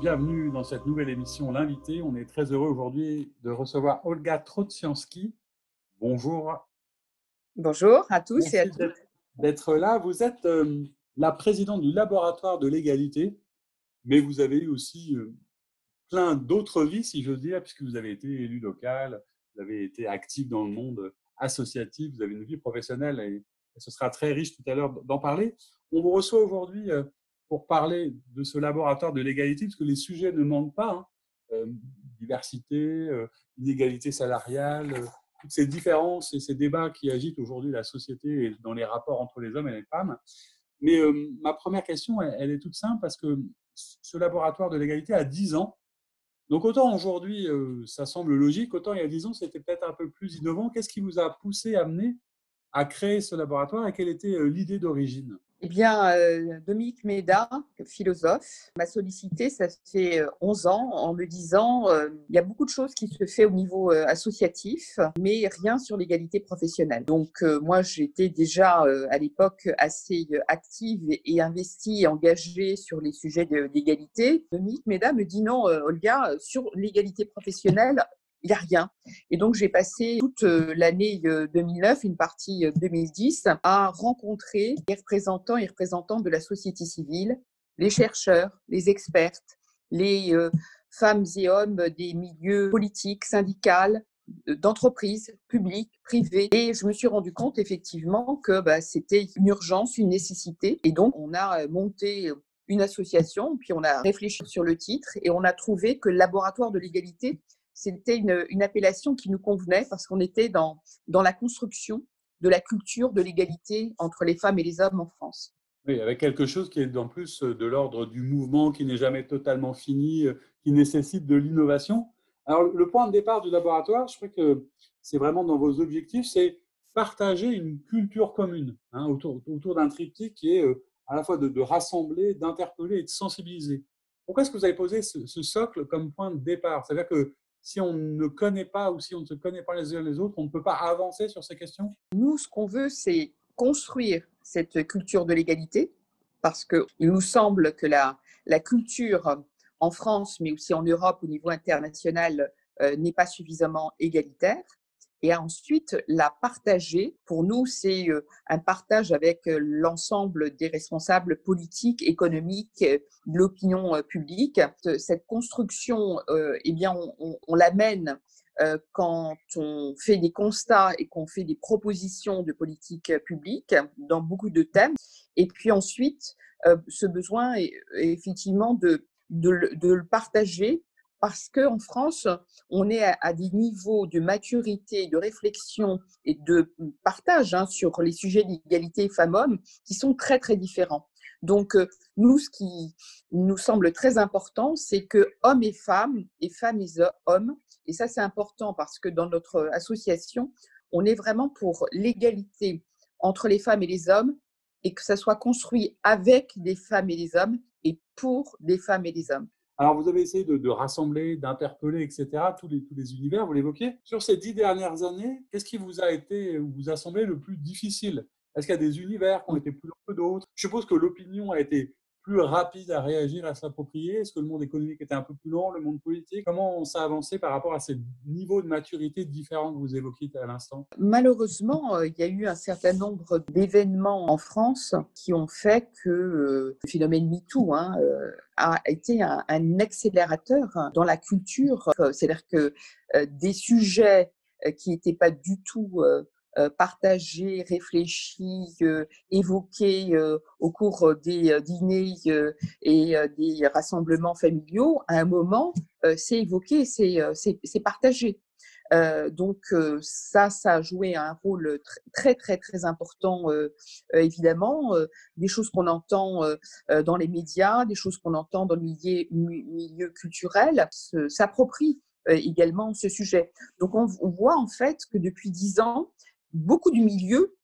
bienvenue dans cette nouvelle émission L'Invité. On est très heureux aujourd'hui de recevoir Olga Trocianski. Bonjour. Bonjour à tous et à Merci toutes. d'être là. Vous êtes la présidente du laboratoire de l'égalité, mais vous avez eu aussi plein d'autres vies, si j'ose dire, puisque vous avez été élu local, vous avez été actif dans le monde associatif, vous avez une vie professionnelle et ce sera très riche tout à l'heure d'en parler. On vous reçoit aujourd'hui pour parler de ce laboratoire de l'égalité, parce que les sujets ne manquent pas, hein. Diversité, inégalité salariale, toutes ces différences et ces débats qui agitent aujourd'hui la société et dans les rapports entre les hommes et les femmes. Mais ma première question, elle est toute simple, parce que ce laboratoire de l'égalité a 10 ans. Donc autant aujourd'hui, ça semble logique, autant il y a 10 ans, c'était peut-être un peu plus innovant. Qu'est-ce qui vous a poussé, amené à créer ce laboratoire et quelle était l'idée d'origine? Eh bien, Dominique Méda, philosophe, m'a sollicité, ça fait 11 ans, en me disant il y a beaucoup de choses qui se fait au niveau associatif, mais rien sur l'égalité professionnelle. Donc, moi, j'étais déjà à l'époque assez active et investie et engagée sur les sujets d'égalité. Dominique Méda me dit non, Olga, sur l'égalité professionnelle, il n'y a rien. Et donc, j'ai passé toute l'année 2009, une partie 2010, à rencontrer les représentants et représentantes de la société civile, les chercheurs, les expertes, les femmes et hommes des milieux politiques, syndicaux, d'entreprises publiques, privées. Et je me suis rendu compte effectivement que c'était une urgence, une nécessité. Et donc, on a monté une association, puis on a réfléchi sur le titre et on a trouvé que le laboratoire de l'égalité, c'était une appellation qui nous convenait parce qu'on était dans la construction de la culture de l'égalité entre les femmes et les hommes en France. Oui, avec quelque chose qui est en plus de l'ordre du mouvement, qui n'est jamais totalement fini, qui nécessite de l'innovation. Alors, le point de départ du laboratoire, je crois que c'est vraiment dans vos objectifs, c'est partager une culture commune, hein, autour d'un triptyque qui est à la fois de rassembler, d'interpeller et de sensibiliser. Pourquoi est-ce que vous avez posé ce socle comme point de départ? C'est-à-dire que si on ne connaît pas ou si on ne se connaît pas les uns les autres, on ne peut pas avancer sur ces questions? Nous, ce qu'on veut, c'est construire cette culture de l'égalité parce qu'il nous semble que la culture en France, mais aussi en Europe au niveau international, n'est pas suffisamment égalitaire. Et ensuite, la partager, pour nous, c'est un partage avec l'ensemble des responsables politiques, économiques, de l'opinion publique. Cette construction, eh bien, on l'amène quand on fait des constats et qu'on fait des propositions de politique publique dans beaucoup de thèmes. Et puis ensuite, ce besoin est effectivement de le partager parce qu'en France, on est à des niveaux de maturité, de réflexion et de partage sur les sujets d'égalité femmes-hommes qui sont très, très différents. Donc, nous, ce qui nous semble très important, c'est que hommes et femmes et hommes, et ça c'est important parce que dans notre association, on est vraiment pour l'égalité entre les femmes et les hommes et que ça soit construit avec des femmes et des hommes et pour des femmes et des hommes. Alors, vous avez essayé de rassembler, d'interpeller, etc., tous les univers, vous l'évoquez. Sur ces 10 dernières années, qu'est-ce qui vous a été, ou vous a semblé le plus difficile? Est-ce qu'il y a des univers qui ont été plus longs que d'autres? Je suppose que l'opinion a été plus rapide à réagir, à s'approprier. Est-ce que le monde économique était un peu plus lent, le monde politique? Comment ça a avancé par rapport à ces niveaux de maturité différents que vous évoquiez à l'instant? Malheureusement, il y a eu un certain nombre d'événements en France qui ont fait que le phénomène MeToo a été un accélérateur dans la culture. C'est-à-dire que des sujets qui n'étaient pas du tout partagés, réfléchis, évoqués au cours des dîners et des rassemblements familiaux, à un moment, c'est évoqué, c'est partagé. Donc ça a joué un rôle très, très, très important, évidemment. Des choses qu'on entend dans les médias, des choses qu'on entend dans le milieu culturel, s'approprient également ce sujet. Donc on voit en fait que depuis 10 ans, beaucoup du milieu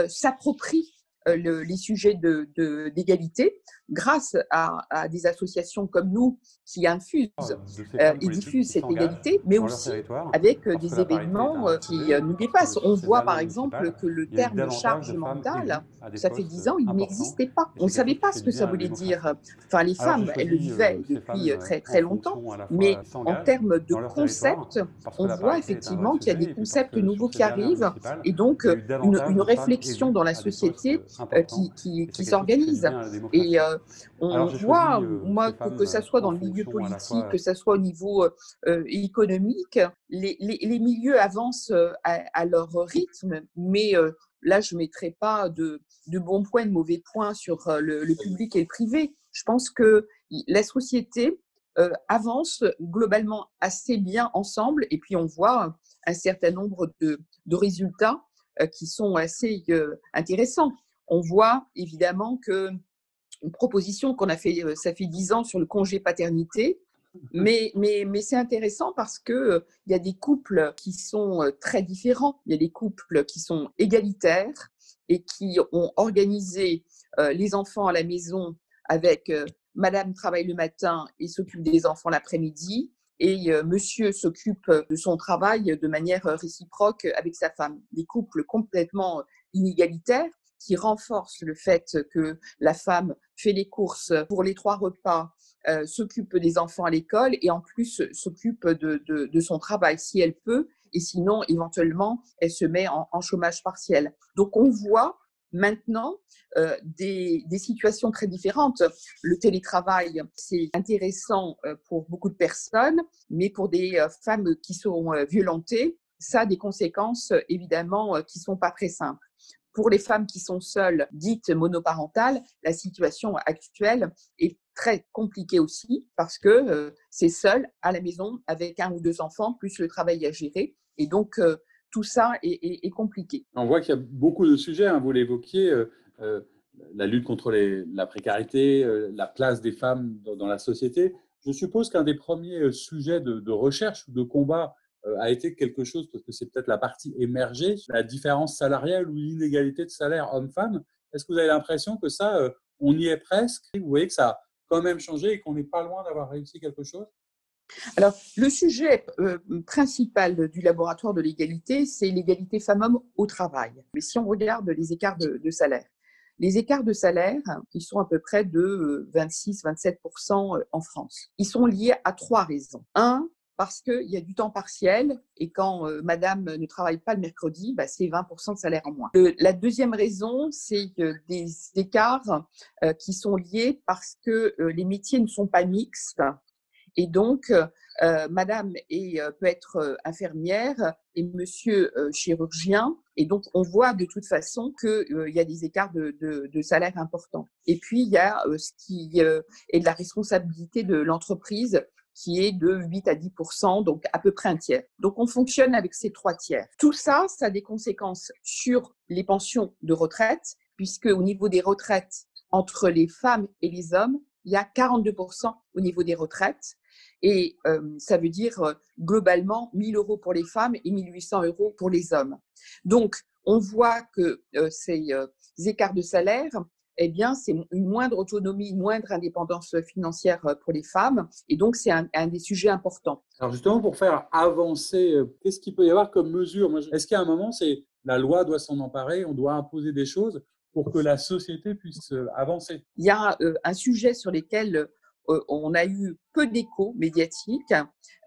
s'approprient les sujets d'égalité grâce à des associations comme nous qui infusent de ces femmes et politiques diffusent qui cette s'engagent égalité, mais dans leur aussi territoire, avec parce que des la parité est événements un qui sujet, nous parce que dépassent. On ces voit par dernières exemple municipales, que le il y a eu terme davantage charge de femmes mentale, élues à des ça fait postes 10 ans, il importants, n'existait pas. et On ne c'est quelque savait chose qui pas fait ce du que bien ça à la voulait dire. démocratie. Enfin, les Alors j'ai femmes, elles le choisi vivaient ces depuis femmes très, en très longtemps, fonction à la fois mais elles en s'engagent termes de dans leur territoire, concepts, parce que on la voit parité est un vrai effectivement qu'il y a des sujet, et puis parce concepts que nouveaux sur qui ces dernières arrivent municipales, et donc il y a eu davantage une de femmes réflexion élues dans la à des postes société importants, et c'est qui quelque chose qui fait du s'organise. bien à la Et démocratie. Alors on j'ai voit, choisi moi, ces que ça femmes soit dans en le milieu fonction à la politique, fois. que ça soit au niveau économique, les milieux avancent à leur rythme, mais là, je ne mettrai pas de bons points, de mauvais points sur le public et le privé. Je pense que la société avance globalement assez bien ensemble, et puis on voit un certain nombre de résultats qui sont assez intéressants. On voit évidemment que une proposition qu'on a fait, ça fait 10 ans sur le congé paternité, mais c'est intéressant parce que il y a des couples qui sont très différents. Il y a des couples qui sont égalitaires et qui ont organisé les enfants à la maison avec madame travaille le matin et s'occupe des enfants l'après-midi, et monsieur s'occupe de son travail de manière réciproque avec sa femme. Des couples complètement inégalitaires qui renforcent le fait que la femme fait les courses pour les 3 repas, s'occupe des enfants à l'école et en plus s'occupe de son travail si elle peut, et sinon éventuellement elle se met en chômage partiel. Donc on voit maintenant des situations très différentes. Le télétravail, c'est intéressant pour beaucoup de personnes, mais pour des femmes qui sont violentées, ça a des conséquences évidemment qui ne sont pas très simples. Pour les femmes qui sont seules, dites monoparentales, la situation actuelle est très compliquée aussi parce que c'est seul à la maison avec 1 ou 2 enfants, plus le travail à gérer. Et donc, tout ça est compliqué. On voit qu'il y a beaucoup de sujets, hein, vous l'évoquiez, euh, la lutte contre la précarité, la place des femmes dans la société. Je suppose qu'un des premiers sujets de recherche ou de combat a été quelque chose, parce que c'est peut-être la partie émergée, la différence salariale ou l'inégalité de salaire homme-femme. Est-ce que vous avez l'impression que ça, on y est presque? Vous voyez que ça a quand même changé et qu'on n'est pas loin d'avoir réussi quelque chose? Alors, le sujet principal du laboratoire de l'égalité, c'est l'égalité femmes-hommes au travail. Mais si on regarde les écarts de salaire, les écarts de salaire, ils sont à peu près de 26-27% en France. Ils sont liés à 3 raisons. Un, parce qu'il y a du temps partiel et quand madame ne travaille pas le mercredi, bah, c'est 20% de salaire en moins. La deuxième raison, c'est des écarts qui sont liés parce que les métiers ne sont pas mixtes. Et donc, madame peut être infirmière et monsieur chirurgien. Et donc, on voit de toute façon qu'il y a des écarts de salaire importants. Et puis, il y a ce qui est de la responsabilité de l'entreprise qui est de 8 à 10%, donc à peu près un tiers. Donc, on fonctionne avec ces 3 tiers. Tout ça, ça a des conséquences sur les pensions de retraite, puisque au niveau des retraites, entre les femmes et les hommes, il y a 42% au niveau des retraites. Et ça veut dire globalement 1 000 € pour les femmes et 1 800 € pour les hommes. Donc, on voit que ces écarts de salaire, eh bien, c'est une moindre autonomie, une moindre indépendance financière pour les femmes. Et donc, c'est un des sujets importants. Alors justement, pour faire avancer, qu'est-ce qu'il peut y avoir comme mesure? Est-ce qu'à un moment, c'est la loi doit s'en emparer, on doit imposer des choses pour que la société puisse avancer? Il y a un sujet sur lequel on a eu peu d'écho médiatique,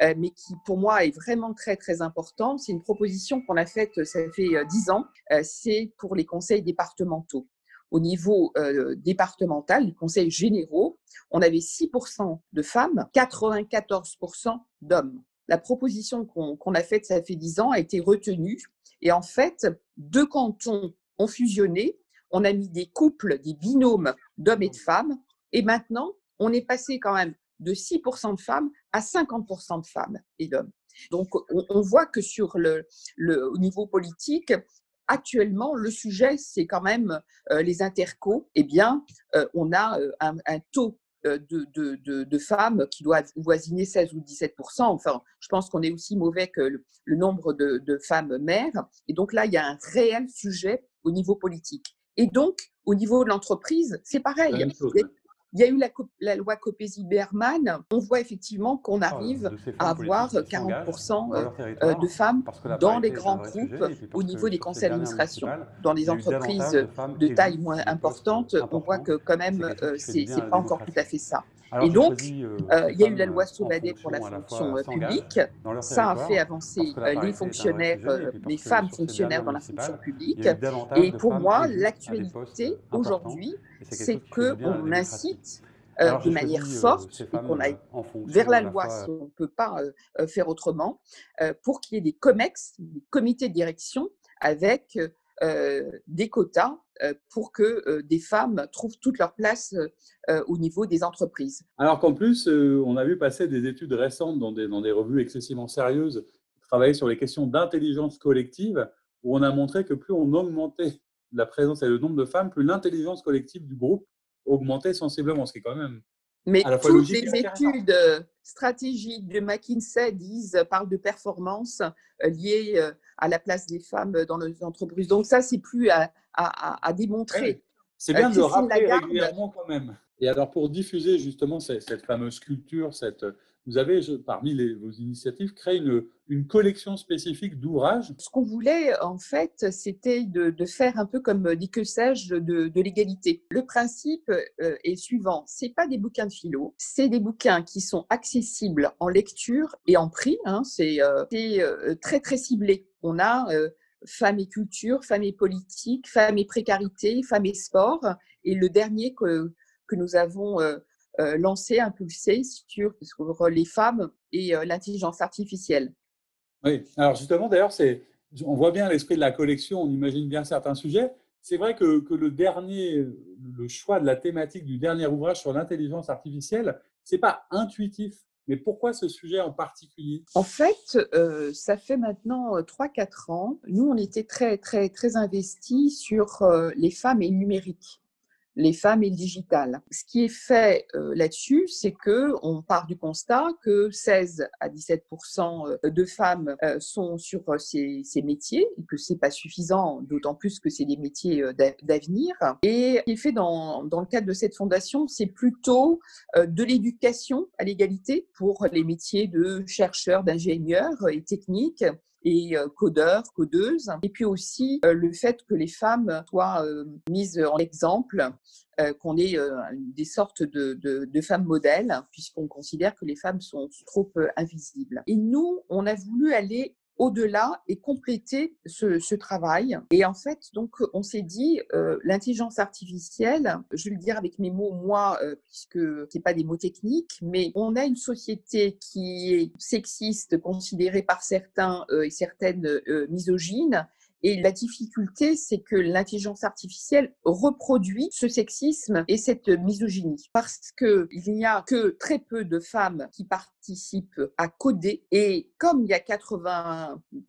mais qui pour moi est vraiment très très important. C'est une proposition qu'on a faite, ça fait 10 ans, c'est pour les conseils départementaux. Au niveau départemental, les conseils généraux, on avait 6% de femmes, 94% d'hommes. La proposition qu'on a faite, ça fait 10 ans, a été retenue. Et en fait, 2 cantons ont fusionné. On a mis des couples, des binômes d'hommes et de femmes. Et maintenant, on est passé quand même de 6% de femmes à 50% de femmes et d'hommes. Donc, on voit que sur au niveau politique, actuellement, le sujet, c'est quand même les intercos. Eh bien, on a un taux de femmes qui doit voisiner 16 ou 17%. Enfin, je pense qu'on est aussi mauvais que le nombre de femmes mères. Et donc là, il y a un réel sujet au niveau politique. Et donc, au niveau de l'entreprise, c'est C'est la pareil. même chose. Il y a eu la loi Copé-Zimmermann. On voit effectivement qu'on arrive De ces à femmes avoir politiques qui s'engagent 40% dans leur de territoire, femmes parce que la dans les parité est un grands vrai groupes, sujet, et puis au parce niveau que des sur ces conseils dernières d'administration. municipales, Dans les il y a eu davantage entreprises de femmes de taille élues moins sur des postes importante, on voit importants, que quand et c'est même, quelque chose qui fait du bien à c'est la pas encore tout à démocratie. fait ça. Alors Et j'ai donc, choisi ces il y a eu la femmes loi en Sauvadet pour la fonction à la fonction fois s'engagent publique. dans leur Ça a fait territoire, parce avancer que la les parité est un vrai fonctionnaires, sujet, et puis les parce que femmes sur ces fonctionnaires dernières dans la fonction municipales, il y publique. a eu davantage Et de pour femmes moi, élues à des postes l'actualité importants, aujourd'hui, et c'est quelque chose c'est qui fait du bien à la qu'on démocratie. incite Alors de j'ai manière choisi ces forte et femmes qu'on aille en vers fonction la à la loi fois si on ne peut pas faire autrement, pour qu'il y ait des COMEX, des comités de direction, avec des quotas pour que des femmes trouvent toute leur place au niveau des entreprises. Alors qu'en plus, on a vu passer des études récentes dans des revues excessivement sérieuses qui travaillaient sur les questions d'intelligence collective, où on a montré que plus on augmentait la présence et le nombre de femmes, plus l'intelligence collective du groupe augmentait sensiblement, ce qui est quand même Mais à la fois toutes logique et les intéressant. études stratégiques de McKinsey parlent de performance liée à la place des femmes dans les entreprises. Donc ça, c'est plus à Eh oui. démontrer. C'est bien de le Christine rappeler Lagarde, régulièrement quand même. Et alors, pour diffuser justement cette fameuse culture, vous avez, parmi vos initiatives, créé une collection spécifique d'ouvrages. ce qu'on voulait, en fait, c'était de faire un peu comme dit que sais-je de l'égalité. Le principe est suivant, c'est pas des bouquins de philo, c'est des bouquins qui sont accessibles en lecture et en prix. Hein, c'est très très ciblé. On a femmes et culture, femmes et politique, femmes et précarité, femmes et sport. Et le dernier que nous avons lancé, impulsé sur les femmes et l'intelligence artificielle. Oui, alors justement, d'ailleurs, on voit bien l'esprit de la collection, on imagine bien certains sujets. C'est vrai que le choix de la thématique du dernier ouvrage sur l'intelligence artificielle, c'est pas intuitif. Mais pourquoi ce sujet en particulier? En fait, ça fait maintenant 3-4 ans. Nous, on était très, très, très investis sur les femmes et le numérique, les femmes et le digital. Ce qui est fait là-dessus, c'est qu'on part du constat que 16 à 17% de femmes sont sur ces métiers et que c'est pas suffisant, d'autant plus que c'est des métiers d'avenir. Et ce qui est fait dans le cadre de cette fondation, c'est plutôt de l'éducation à l'égalité pour les métiers de chercheurs, d'ingénieurs et techniques et codeurs, codeuses. Et puis aussi le fait que les femmes soient mises en exemple, qu'on ait des sortes de femmes modèles, puisqu'on considère que les femmes sont trop invisibles. Et nous, on a voulu aller au-delà et compléter ce travail. Et en fait, donc, on s'est dit, l'intelligence artificielle, je vais le dire avec mes mots, moi, puisque c'est pas des mots techniques, mais on a une société qui est sexiste, considérée par certains et certaines misogynes. Et la difficulté, c'est que l'intelligence artificielle reproduit ce sexisme et cette misogynie. Parce qu'il n'y a que très peu de femmes qui participent à coder. Et comme il y a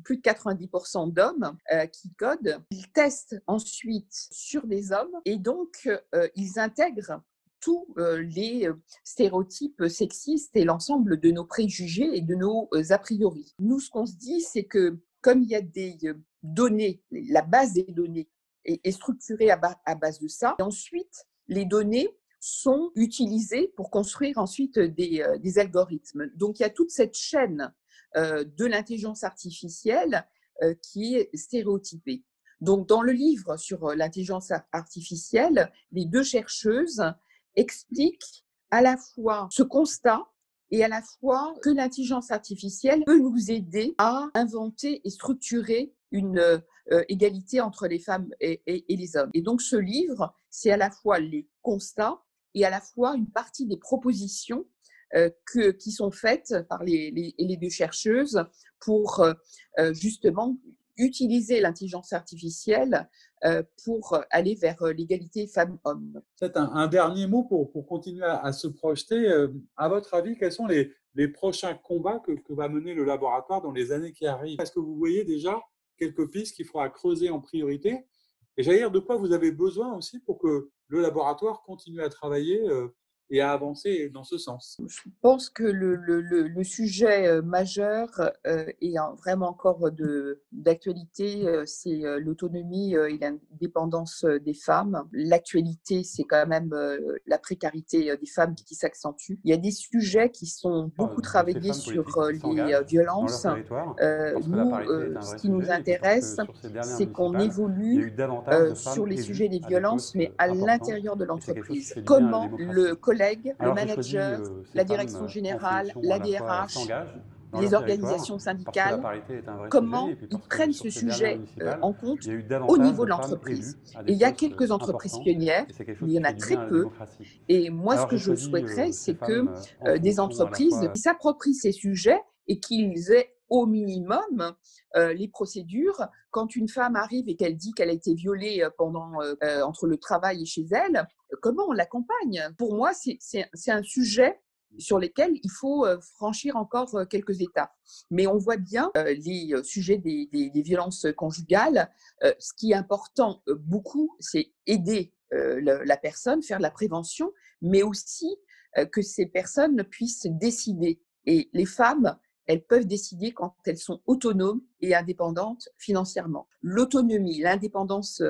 plus de 90% d'hommes qui codent, ils testent ensuite sur des hommes et donc ils intègrent tous les stéréotypes sexistes et l'ensemble de nos préjugés et de nos a priori. Nous, ce qu'on se dit, c'est que comme il y a des données, la base des données est structurée à base de ça, et ensuite, les données sont utilisées pour construire ensuite des algorithmes. Donc, il y a toute cette chaîne de l'intelligence artificielle qui est stéréotypée. Donc, dans le livre sur l'intelligence artificielle, les deux chercheuses expliquent à la fois ce constat et à la fois que l'intelligence artificielle peut nous aider à inventer et structurer une égalité entre les femmes et les hommes. Et donc ce livre, c'est à la fois les constats et à la fois une partie des propositions qui sont faites par les deux chercheuses pour justement utiliser l'intelligence artificielle pour aller vers l'égalité femmes-hommes. Peut-être un dernier mot pour continuer à se projeter. À votre avis, quels sont les prochains combats que va mener le laboratoire dans les années qui arrivent? Est-ce que vous voyez déjà quelques pistes qu'il faudra creuser en priorité? Et j'allais dire, de quoi vous avez besoin aussi pour que le laboratoire continue à travailler et à avancer dans ce sens. Je pense que le sujet majeur et vraiment encore d'actualité, c'est l'autonomie et l'indépendance des femmes. L'actualité, c'est quand même la précarité des femmes qui s'accentue. Il y a des sujets qui sont beaucoup De ces travaillés femmes sur politiques qui les s'engagent dans leur violences. territoire, parce que la Nous, parité est un ce vrai qui nous sujet et que parce intéresse, que sur ces dernières c'est qu'on municipales, il y a eu évolue davantage de sur femmes les sujets élues des à des violences, postes mais à importants l'intérieur de et c'est quelque chose qui l'entreprise. fait du bien à la Comment le démocratie. collègue, le Alors je choisis manager, ces la direction femmes en générale, fonction la à la fois DRH, s'engagent dans les leur territoire organisations parce que la syndicales, parité est un vrai sujet et comment puis ils parce que prennent sur ce ces dernières sujet municipales, en compte il y a eu au davantage niveau de de femmes l'entreprise. élues à Et des il y a postes quelques entreprises importants pionnières, et c'est quelque mais chose il y qui en a fait du très bien à la peu. démocratie. Et moi, ce Alors que je je choisis souhaiterais, ces c'est que femmes en des fonction à la entreprises fois qui s'approprient ces sujets et qu'ils aient au minimum les procédures. Quand une femme arrive et qu'elle dit qu'elle a été violée entre le travail et chez elle, comment on l'accompagne? Pour moi, c'est un sujet sur lesquels il faut franchir encore quelques étapes. Mais on voit bien les sujets des violences conjugales. Ce qui est important beaucoup, c'est aider la personne, faire de la prévention, mais aussi que ces personnes puissent décider. Et les femmes, elles peuvent décider quand elles sont autonomes et indépendantes financièrement. L'autonomie, l'indépendance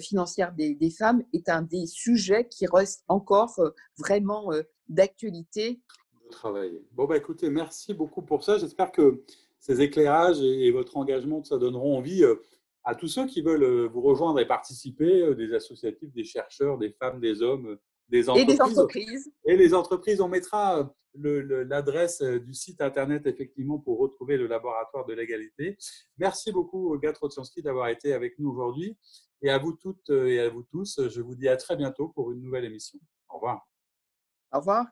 financière des femmes est un des sujets qui reste encore vraiment d'actualité. De travailler. Bon, bah, écoutez, merci beaucoup pour ça. J'espère que ces éclairages et votre engagement, ça donneront envie à tous ceux qui veulent vous rejoindre et participer, des associatifs, des chercheurs, des femmes, des hommes, des Et des entreprises. entreprises. Et les entreprises, on mettra l'adresse du site internet effectivement pour retrouver le laboratoire de l'égalité. Merci beaucoup, Gat Rotsiansky, d'avoir été avec nous aujourd'hui. Et à vous toutes et à vous tous, je vous dis à très bientôt pour une nouvelle émission. Au revoir. Au revoir.